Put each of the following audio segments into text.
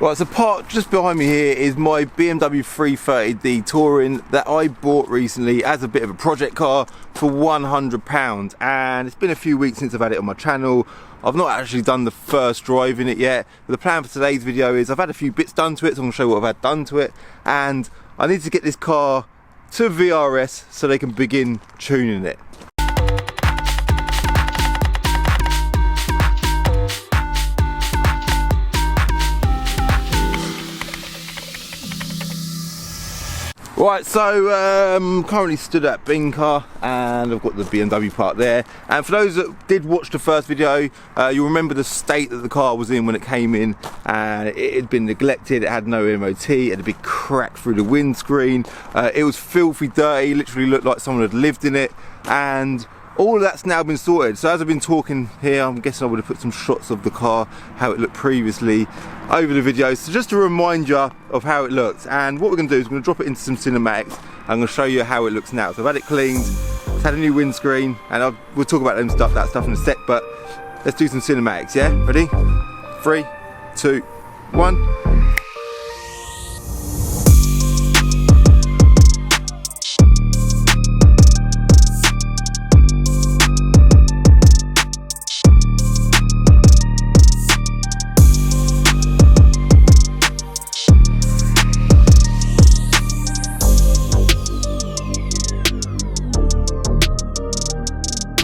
Right, so parked just behind me here is my BMW 330D Touring that I bought recently as a bit of a project car for £100, and it's been a few weeks since I've had it on my channel. I've not actually done the first drive in it yet, but the plan for today's video is I've had a few bits done to it, so I'm going to show you what I've had done to it, and I need to get this car to VRS so they can begin tuning it. Right, so currently stood at Binker and I've got the BMW parked there, and for those that did watch the first video, you'll remember the state that the car was in when it came in, and it had been neglected. It had no MOT, it had a big crack through the windscreen, it was filthy dirty, literally looked like someone had lived in it, and all of that's now been sorted. So as I've been talking here, I'm guessing I would have put some shots of the car, how it looked previously, over the video, so just to remind you of how it looks. And what we're going to do is we're going to drop it into some cinematics. I'm going to show you how it looks now. So I've had it cleaned, it's had a new windscreen, and we'll talk about that stuff in a sec, but let's do some cinematics, yeah? Ready? 3, 2, 1.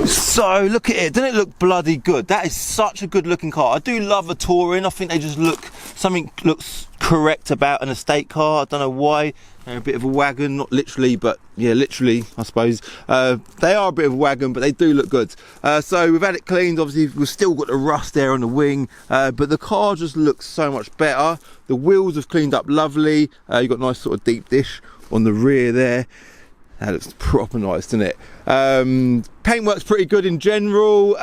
So look at it, doesn't it look bloody good? That is such a good looking car. I do love a Touring. I think they just something looks correct about an estate car. I don't know why. They're a bit of a wagon, not literally, but yeah, literally, I suppose. They are a bit of a wagon, but they do look good. So we've had it cleaned. Obviously, we've still got the rust there on the wing, but the car just looks so much better. The wheels have cleaned up lovely. You've got a nice sort of deep dish on the rear there. That looks proper nice, doesn't it? Paintwork's pretty good in general.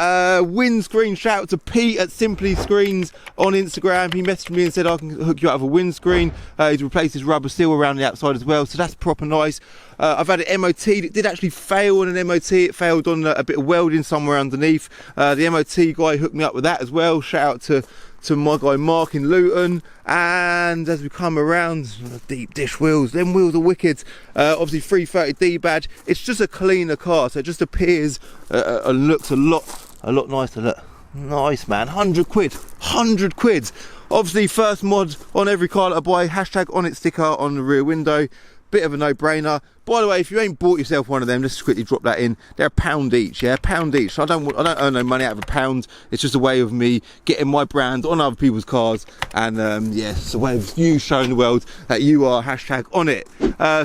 Windscreen, shout out to Pete at Simply Screens on Instagram. He messaged me and said I can hook you out of a windscreen. He's replaced his rubber seal around the outside as well, so that's proper nice. I've had it MOT'd. It did actually fail on an MOT. It failed on a bit of welding somewhere underneath. The MOT guy hooked me up with that as well. Shout out to my guy Mark in Luton. And as we come around, deep dish wheels, them wheels are wicked. Obviously 330D badge. It's just a cleaner car, so it just appears and looks a lot nicer. Look, nice man. 100 quid, 100 quid. Obviously first mod on every car that I buy, hashtag on it sticker on the rear window. Bit of a no-brainer. By the way, if you ain't bought yourself one of them, let's quickly drop that in. They're £1 each, yeah, £1 each. So I don't earn no money out of £1. It's just a way of me getting my brand on other people's cars, and yeah, it's a way of you showing the world that you are hashtag on it.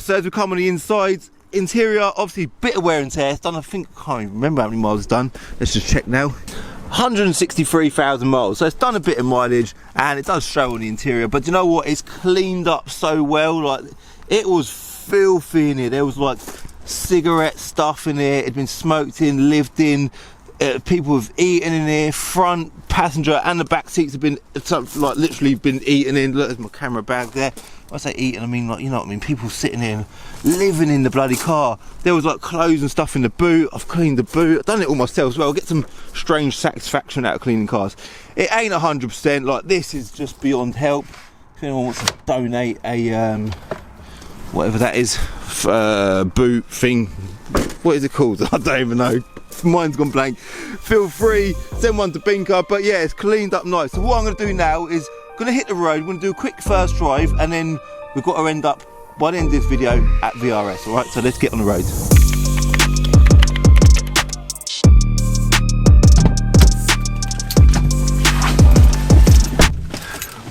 So as we come on the inside, interior, obviously bit of wear and tear. It's done, I think, I can't even remember how many miles it's done. Let's just check now. 163,000 miles, so it's done a bit of mileage, and it does show on the interior. But you know what? It's cleaned up so well. Like, it was filthy in here. There was like cigarette stuff in here. It'd been smoked in, lived in. People have eaten in here. Front passenger and the back seats have been like literally been eaten in. Look, there's my camera bag there. When I say eating, I mean, like, you know what I mean. People sitting in, living in the bloody car. There was like clothes and stuff in the boot. I've cleaned the boot. I've done it all myself as well. I get some strange satisfaction out of cleaning cars. It ain't 100%. Like, this is just beyond help. If anyone wants to donate a whatever that is, boot thing, what is it called? I don't even know, mine's gone blank. Feel free, send one to Binker. But yeah, it's cleaned up nice. So what I'm going to do now is going to hit the road. We're going to do a quick first drive, and then we've got to end up by the end of this video at VRS. All right, so let's get on the road.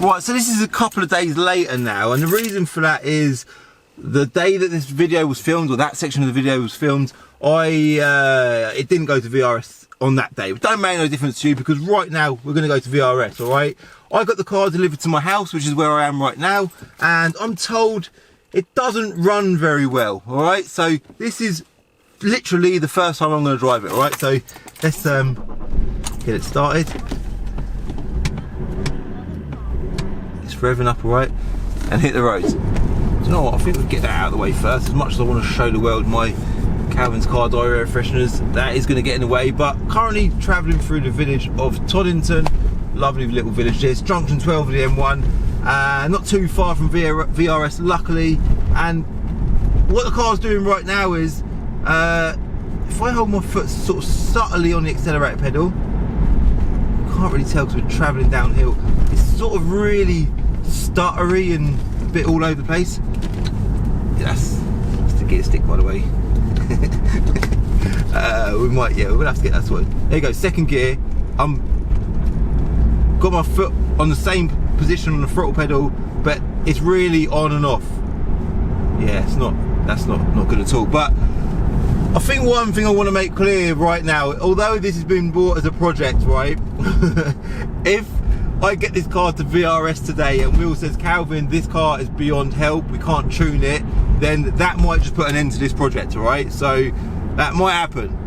Right, so this is a couple of days later now, and the reason for that is the day that this video was filmed, or that section of the video was filmed, it didn't go to VRS on that day. It don't make no difference to you, because right now we're going to go to VRS, all right? I got the car delivered to my house, which is where I am right now, and I'm told it doesn't run very well, all right? So this is literally the first time I'm going to drive it, all right? So let's get it started. It's revving up, all right? And hit the roads. Do you know what, I think we'll get that out of the way first. As much as I want to show the world my Calvin's Car Diary air fresheners, that is going to get in the way. But currently travelling through the village of Toddington, lovely little village. There's junction 12 of the M1. not too far from VRS, luckily. And what the car's doing right now is, if I hold my foot sort of subtly on the accelerator pedal, can't really tell because we're travelling downhill, it's sort of really stuttery and a bit all over the place. Yeah, that's the gear stick, by the way. we'll have to get that sorted. There you go, second gear. Got my foot on the same position on the throttle pedal, but it's really on and off. Yeah, that's not good at all. But I think one thing I want to make clear right now, although this has been bought as a project, right? If I get this car to VRS today and Will says, Calvin, this car is beyond help, we can't tune it, then that might just put an end to this project, all right? So that might happen.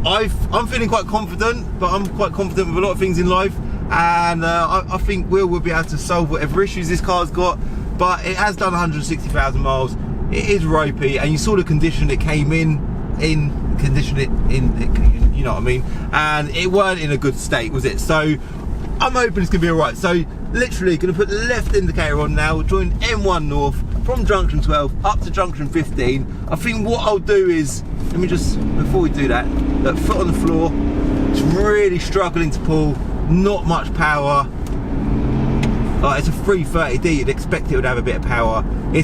I'm feeling quite confident, but I'm quite confident with a lot of things in life, and I think Will be able to solve whatever issues this car's got. But it has done 160,000 miles. It is ropey, and you saw the condition it came in, you know what I mean? And it weren't in a good state, was it? So I'm hoping it's gonna be all right. So literally gonna put the left indicator on now, join M1 North from junction 12 up to junction 15. I think what I'll do is, let me just, before we do that, look, foot on the floor, it's really struggling to pull, not much power. Like, it's a 330D, you'd expect it would have a bit of power. I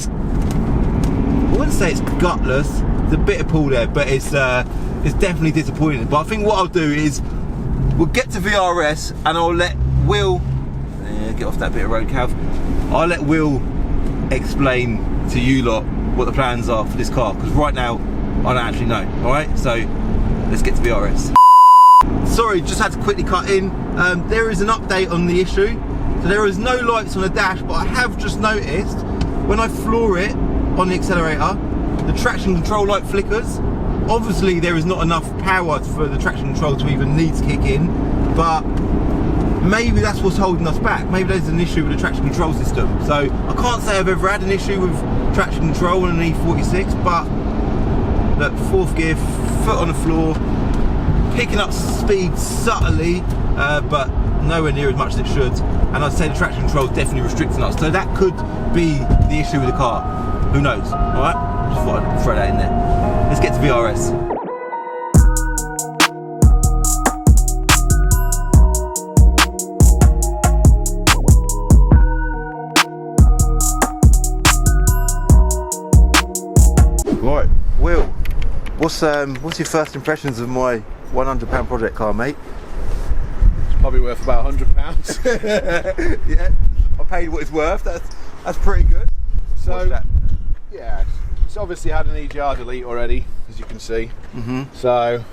wouldn't say it's gutless, there's a bit of pull there, but it's definitely disappointing. But I think what I'll do is, we'll get to VRS and I'll let Will, get off that bit of road, Cav. I'll let Will explain to you lot what the plans are for this car, because right now, I don't actually know, all right? So, let's get to VRS. Sorry, just had to quickly cut in. There is an update on the issue. So there is no lights on the dash, but I have just noticed when I floor it on the accelerator, the traction control light flickers. Obviously there is not enough power for the traction control to even need to kick in, but maybe that's what's holding us back. Maybe there's an issue with the traction control system. So I can't say I've ever had an issue with traction control on an E46, but look, fourth gear, foot on the floor, picking up speed subtly, but nowhere near as much as it should. And I'd say the traction control is definitely restricting us. So that could be the issue with the car. Who knows? All right, just thought I'd throw that in there. Let's get to VRS. Right, Will, what's your first impressions of my £100 project car, mate? Probably worth about £100. Yeah, I paid what it's worth. That's pretty good. So yeah, it's obviously had an EGR delete already, as you can see. So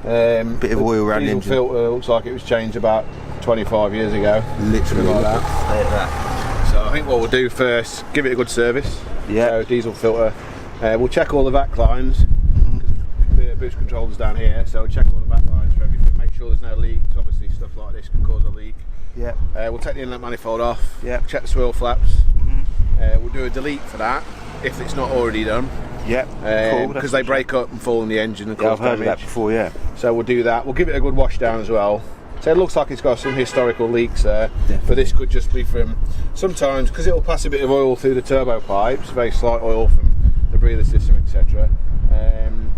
bit of oil around the engine. Filter looks like it was changed about 25 years ago. Literally like that. Stay at that. So I think what we'll do first, give it a good service. Yeah. So diesel filter. We'll check all the vac lines. The boost controller's down here, so we'll check all the vac lines for everything. Make sure there's no leaks. Obviously stuff like this can cause a leak. Yeah. We'll take the inlet manifold off. Yeah. Check the swirl flaps. We'll do a delete for that if it's not already done. Yeah. Cool. Because they break up and fall in the engine and Yeah, cause I've heard damage. of that before. Yeah. So we'll do that. We'll give it a good wash down as well. So it looks like it's got some historical leaks there. Definitely. But this could just be from sometimes, because it'll pass a bit of oil through the turbo pipes, very slight oil from the breather system, etc.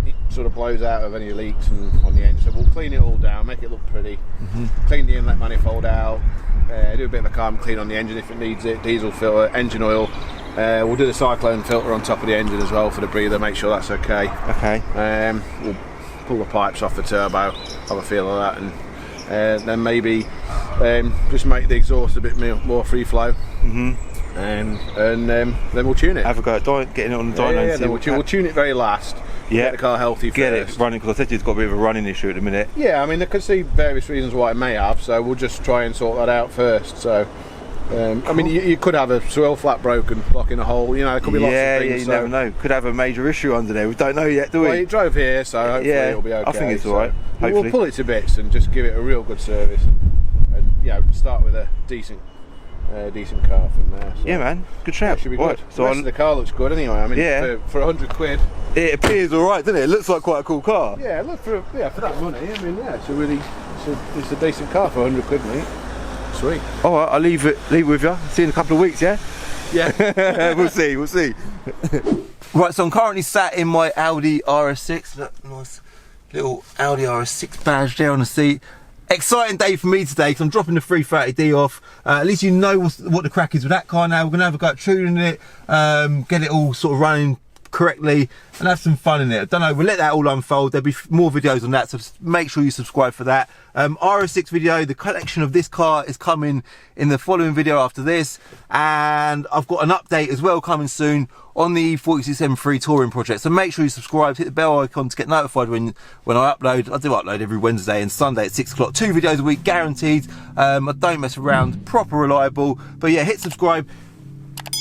It sort of blows out of any leaks on the engine. So we'll clean it all down, make it look pretty. Clean the inlet manifold out. Do a bit of a carbon clean on the engine if it needs it. Diesel filter, engine oil. We'll do the cyclone filter on top of the engine as well for the breather, make sure that's okay. Okay. We'll pull the pipes off the turbo, have a feel of that, and then maybe just make the exhaust a bit more free flow. And then we'll tune it. Have a go at getting it on the dyno. Yeah, then we'll tune it very last. Yeah. Get the car healthy first. Get it running, because I said it's got a bit of a running issue at the minute. Yeah, I mean, I can see various reasons why it may have, so we'll just try and sort that out first. So, I mean, you could have a swirl flap broken, blocking a hole. You know, there could be lots of things. Yeah, you never know. Could have a major issue under there. We don't know yet, do we? Well, it drove here, so hopefully it'll be okay. I think it's all right. Hopefully. We'll pull it to bits and just give it a real good service, and you know, start with a decent car from there. So. Yeah, man, good shout. Yeah, should be good. So the rest of the car looks good anyway. I mean, for 100 quid. It appears all right, doesn't it? It looks like quite a cool car. Yeah, look for that money. I mean, yeah, it's a decent car for 100 quid, mate. week. All right, I'll leave it with you. See you in a couple of weeks, yeah? Yeah. We'll see. Right, so I'm currently sat in my Audi RS6. Look, nice little Audi RS6 badge there on the seat. Exciting day for me today because I'm dropping the 330D off. At least you know what the crack is with that car now. We're going to have a go at tuning it, get it all sort of running correctly and have some fun in it. I don't know, we'll let that all unfold. There'll be more videos on that, so make sure you subscribe for that. RS6 video, the collection of this car is coming in the following video after this, and I've got an update as well coming soon on the 46M3 touring project, so make sure you subscribe, hit the bell icon to get notified when I upload. I do upload every Wednesday and Sunday at 6 o'clock, 2 videos a week guaranteed. I don't mess around, proper reliable. But yeah, hit subscribe,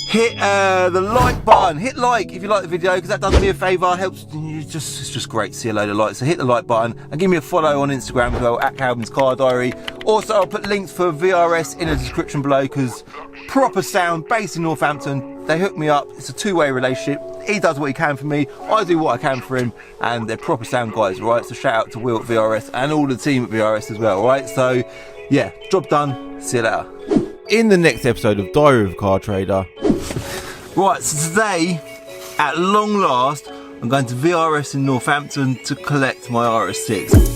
hit the like button, hit like if you like the video, because that does me a favour, helps. It's just great to see a load of likes. So hit the like button and give me a follow on Instagram as well, at Calvin's Car Diary. Also, I'll put links for VRS in the description below, because proper sound, based in Northampton. They hook me up. It's a two-way relationship. He does what he can for me, I do what I can for him, and they're proper sound guys, right? So shout out to Will at VRS and all the team at VRS as well, right? So yeah, job done. See you later. In the next episode of Diary of a Car Trader. Right, so today, at long last, I'm going to VRS in Northampton to collect my RS6.